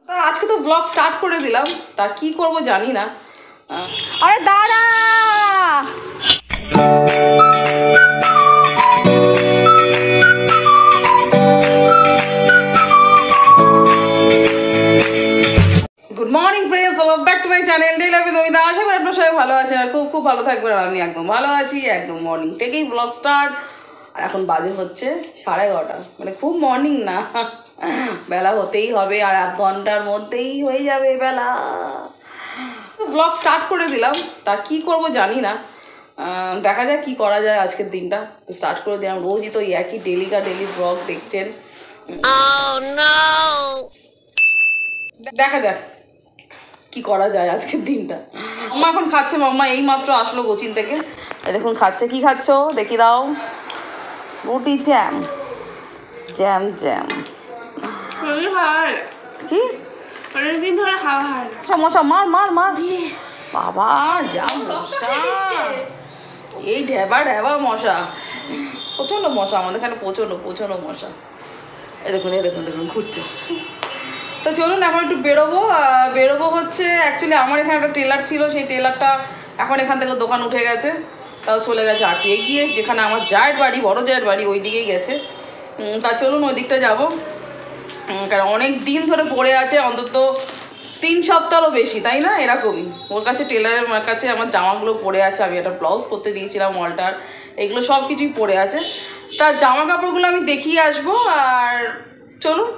আজকে তো blog start করে দিলাম, তা কি করব জানি না। আরে দাঁড়া, good morning friends, welcome back to my channel day life with Amita. আশা করি আপনারা সবাই ভালো আছেন আর খুব খুব ভালো থাকবেন। আর আমি একদম ভালো আছি, একদম মর্নিং থেকেই ব্লগ স্টার্ট। আর এখন বাজে হচ্ছে 11:30, মানে খুব মর্নিং না, বেলা হতেই হবে আর 1 ঘন্টার মধ্যেই হয়ে যাবে বেলা। ব্লগ স্টার্ট করে দিলাম, তা কি করব জানি না, দেখা যাক কি করা যায় আজকের দিনটা। তো স্টার্ট করে দিলাম, রোজই তো একই ডেলি ব্লগ দেখছেন। দেখা যাক কি করা যায় আজকের দিনটা। মাম্মা এখন খাচ্ছে, মাম্মা এই মাত্র আসলো কোচিং থেকে। দেখুন খাচ্ছে, কি খাচ্ছ দেখি দাও। রুটি জ্যাম জ্যাম জ্যাম কি মশা, মার মার মার বাবা, যা মশা, এই ঢেবা ঢেবা মশা, প্রচণ্ড মশা আমাদের এখানে, প্রচণ্ড প্রচণ্ড মশা। এই দেখুন এই দেখুন দেখুন ঘুরছে। তো চলুন এখন একটু বেরোবো হচ্ছে, অ্যাকচুয়ালি আমার এখানে একটা টেলার ছিল, সেই টেলারটা এখন এখান থেকে দোকান উঠে গেছে, তাও চলে গেছে আটকে গিয়ে, যেখানে আমার জায়ের বাড়ি, বড় জায়ের বাড়ি, ওই দিকেই গেছে। তা চলুন ওই দিকটা যাবো, কারণ অনেক দিন ধরে পড়ে আছে, অন্তত 3 সপ্তাহও বেশি, তাই না, এরকমই ওর কাছে, টেলারের কাছে আমার জামাগুলো পড়ে আছে। আমি একটা ব্লাউজ করতে দিয়েছিলাম অল্টার, এগুলো সব কিছুই পড়ে আছে। তা জামা কাপড়গুলো আমি দেখিয়ে আসবো। আর চলুন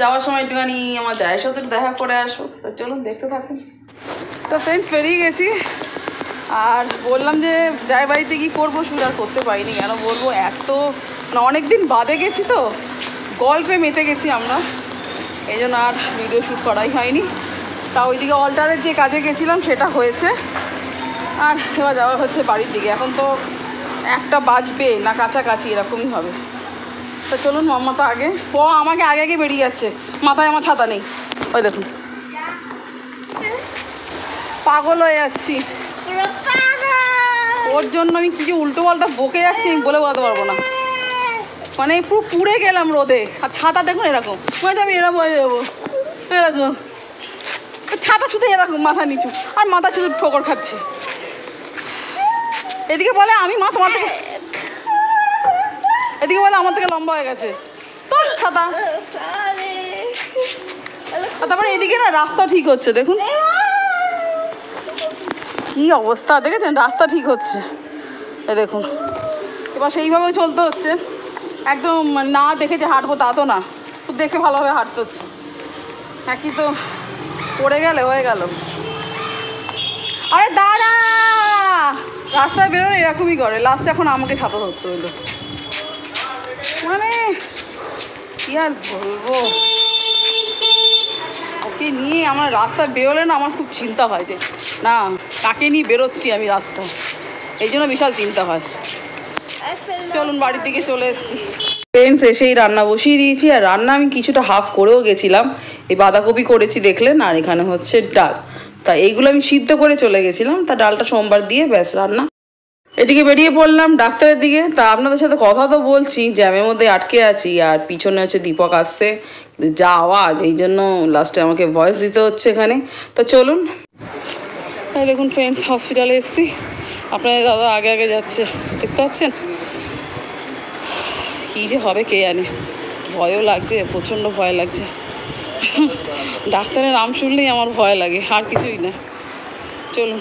যাওয়ার সময় একটুখানি আমার জায়ের সাথে দেখা করে আসবো। তো চলুন দেখতে থাকুন। তো ফ্রেন্ডস বেরিয়ে গেছি, আর বললাম যে জায়ের বাড়িতে কী করবো, শুধু আর করতে পারিনি, কেন বলবো, এত মানে অনেক দিন বাদে গেছি তো, গল্পে মেতে গেছি আমরা, এই জন্য আর ভিডিও শ্যুট করাই হয়নি। তা ওইদিকে অল্টারের যে কাজে গেছিলাম সেটা হয়েছে, আর এবার যাওয়া হচ্ছে বাড়ির দিকে। এখন তো 1টা বাজবে না, কাছাকাছি এরকমই হবে। তো চলুন, মাম্মা তো আগে, ও আমাকে আগে আগে বেরিয়ে যাচ্ছে, মাথায় আমার ছাতা নেই, ওই দেখুন, পাগল হয়ে যাচ্ছি ওর জন্য। আমি কি যে উল্টো পাল্টা বকে যাচ্ছি আমি বলে বলতে পারবো না, মানে পুরো পুড়ে গেলাম রোদে। আর ছাতা দেখুন এরকম, হয়ে যাবে, এরকম হয়ে যাবো, এরকম ছাতা শুধু এরকম মাথা নিচু, আর মাথা শুধু ঠোকর খাচ্ছে। এদিকে বলে আমি মা তোমার থেকে, এদিকে বলে আমার থেকে লম্বা হয়ে গেছে তো ছাতা। তারপরে এদিকে না রাস্তা ঠিক হচ্ছে, দেখুন কি অবস্থা, দেখেছেন রাস্তা ঠিক হচ্ছে, এ দেখুন। এবার সেইভাবেই চলতে হচ্ছে, একদম না দেখে যে হাঁটবো তা তো না, তো দেখে ভালোভাবে হাঁটতে হচ্ছে। একই তো পড়ে গেলে হয়ে গেল। আরে দাঁড়া, রাস্তায় বেরোলে এরকমই করে, লাস্টে এখন আমাকে ছাতা ধরতে হলো, মানে কি আর বলবো। ওকে নিয়ে আমার রাস্তায় বেরোলে না আমার খুব চিন্তা হয় যে না কাকে নিয়ে বেরোচ্ছি আমি রাস্তায়, এই জন্য বিশাল চিন্তা হয়। চলুন বাড়ির দিকে চলে এসেছি ফ্রেন্ডস, এসেই রান্না বসিয়ে দিয়েছি। আর রান্না আমি কিছুটা হাফ করেও গেছিলাম, এই বাঁধাকপি করেছি দেখলেন, আর এখানে হচ্ছে ডাল। তা এইগুলো আমি সিদ্ধ করে চলে গেছিলাম, তা ডালটা সোমবার দিয়ে ব্যাস রান্না। এদিকে বেরিয়ে পড়লাম ডাক্তারের দিকে। তা আপনাদের সাথে কথা তো বলছি, জ্যামের মধ্যে আটকে আছি, আর পিছনে হচ্ছে দীপক আসছে, যা আওয়াজ, এই জন্য লাস্টে আমাকে ভয়েস দিতে হচ্ছে এখানে। তো চলুন, এই দেখুন ফ্রেন্ডস হসপিটালে এসেছি, আপনাদের দাদা আগে আগে যাচ্ছে, দেখতে পাচ্ছেন। কী যে হবে কে জানে, ভয়ও লাগছে, প্রচণ্ড ভয় লাগছে। ডাক্তারের নাম শুনলেই আমার ভয় লাগে, আর কিছুই না। চলুন,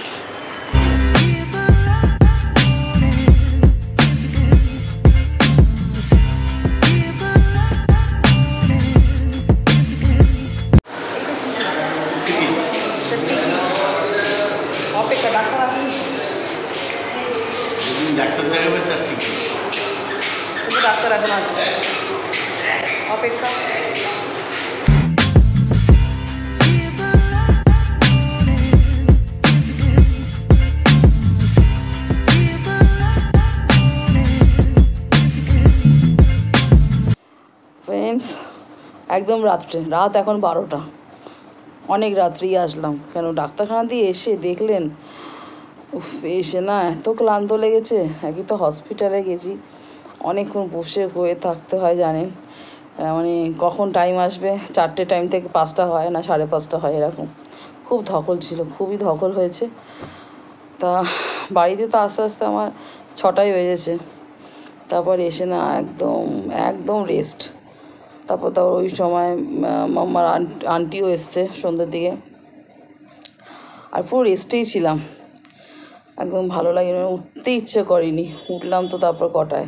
অপেক্ষা, ডাক্তার আসুন, ডাক্তার এখন আসছে, অপেক্ষা। ফ্রেন্ডস একদম রাত এখন 12টা, অনেক রাত্রেই আসলাম, কেন ডাক্তারখানা দিয়ে এসে দেখলেন, এসে না এত ক্লান্ত লেগেছে। একই তো হসপিটালে গেছি, অনেকক্ষণ বসে হয়ে থাকতে হয় জানেন, মানে কখন টাইম আসবে, 4টে টাইম থেকে 5টা হয় না 5:30 হয় এরকম। খুব ধকল ছিল, খুবই ধকল হয়েছে। তা বাড়িতে তো আস্তে আস্তে আমার 6টাই বেজেছে। তারপর এসে না একদম একদম রেস্ট। তারপর ওই সময় মাম্মার আন্টিও এসছে সন্ধ্যের দিকে, আর পুরো রেস্টেই ছিলাম। একদম ভালো লাগে না, উঠতে ইচ্ছে করেনি। উঠলাম তো তারপর কটায়,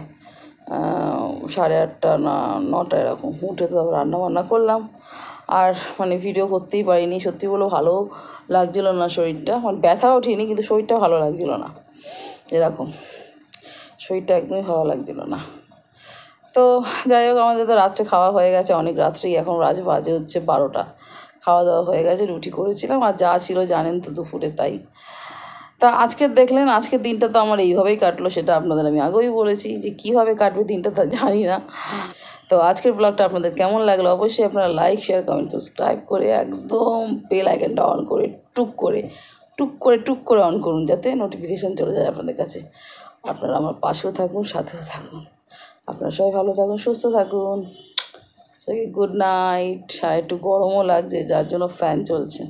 8:30 না 9টা এরকম। উঠে তো তারপর রান্নাবান্না করলাম। আর মানে ভিডিও করতেই পারিনি, সত্যি বলে ভালো লাগছিলো না শরীরটা। মানে ব্যথা ওঠেনি কিন্তু শরীরটা ভালো লাগছিলো না, এরকম শরীরটা একদমই ভালো লাগছিলো না। তো যাই হোক, আমাদের তো রাত্রে খাওয়া হয়ে গেছে অনেক রাত্রেই, এখন বাজে হচ্ছে 12টা। খাওয়া দাওয়া হয়ে গেছে, রুটি করেছিলাম আর যা ছিল জানেন তো দুপুরে তাই। তা আজকের দেখলেন, আজকের দিনটা তো আমার এইভাবেই কাটলো। সেটা আপনাদের আমি আগেই বলেছি যে কীভাবে কাটবে দিনটা তা জানি না। তো আজকের ব্লগটা আপনাদের কেমন লাগলো অবশ্যই আপনারা লাইক, শেয়ার, কমেন্ট, সাবস্ক্রাইব করে একদম বেল আইকনটা অন করে টুক করে অন করুন, যাতে নোটিফিকেশান চলে যায় আপনাদের কাছে। আপনারা আমার পাশেও থাকুন, সাথেও থাকুন। আপনারা সবাই ভালো থাকুন, সুস্থ থাকুন। সবাইকে গুড নাইট। আর একটু গরমও লাগছে, যার জন্য ফ্যান চলছে।